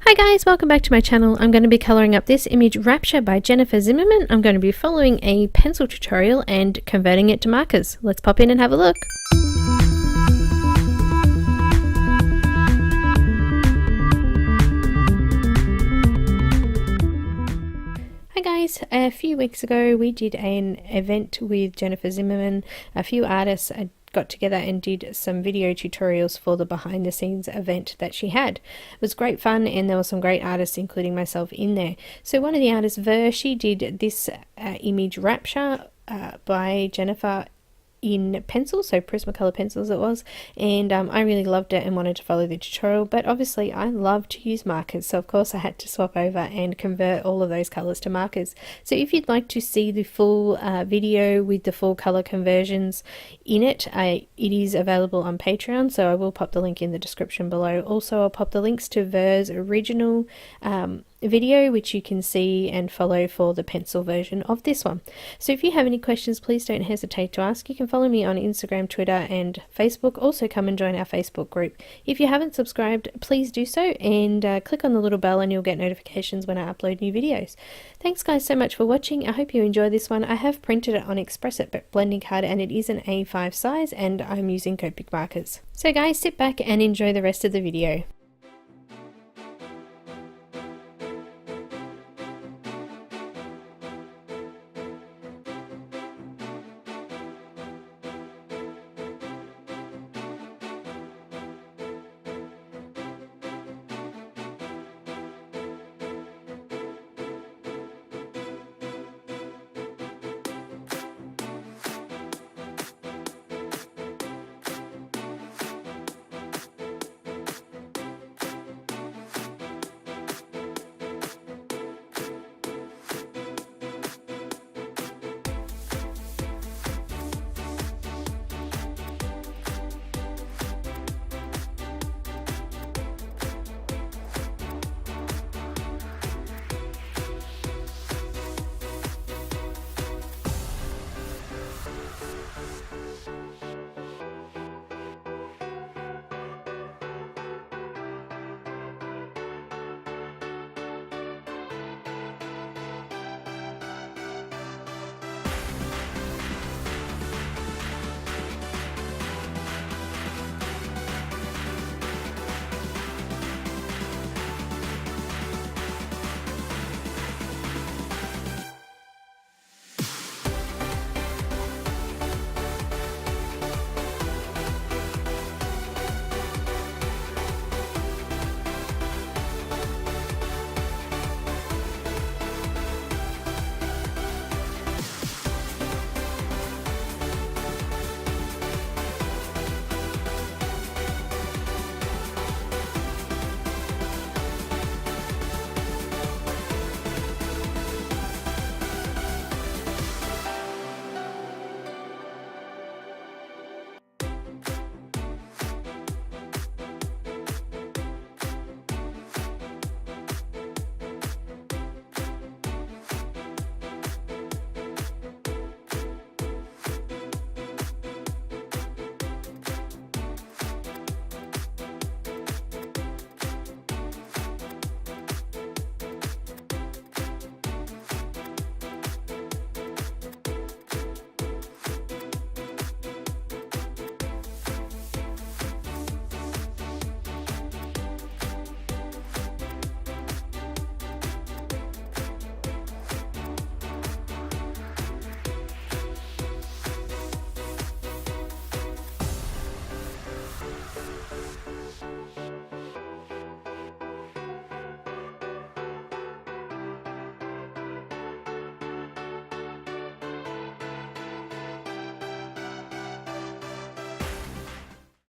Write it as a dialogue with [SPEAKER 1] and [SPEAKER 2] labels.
[SPEAKER 1] Hi guys, welcome back to my channel. I'm going to be colouring up this image Rapture by Jennifer Zimmermann. I'm going to be following a pencil tutorial and converting it to markers. Let's pop in and have a look. Hi guys, a few weeks ago we did an event with Jennifer Zimmermann. A few artists got together and did some video tutorials for the behind the scenes event that she had. It was great fun and there were some great artists including myself in there. So one of the artists, Ver, she did this image Rapture by Jennifer in pencil, so Prismacolor pencils it was, and I really loved it and wanted to follow the tutorial, but obviously I love to use markers, so of course I had to swap over and convert all of those colors to markers. So if you'd like to see the full video with the full color conversions in it, it is available on Patreon, so I will pop the link in the description below. Also I'll pop the links to Ver's original video, which you can see and follow for the pencil version of this one. So if you have any questions, please don't hesitate to ask. You can follow me on Instagram, Twitter and Facebook. Also come and join our Facebook group. If you haven't subscribed, please do so, and click on the little bell and you'll get notifications when I upload new videos. Thanks guys so much for watching. I hope you enjoy this one. I have printed it on Express It blending card and it is an A5 size, and I'm using Copic markers. So guys, sit back and enjoy the rest of the video.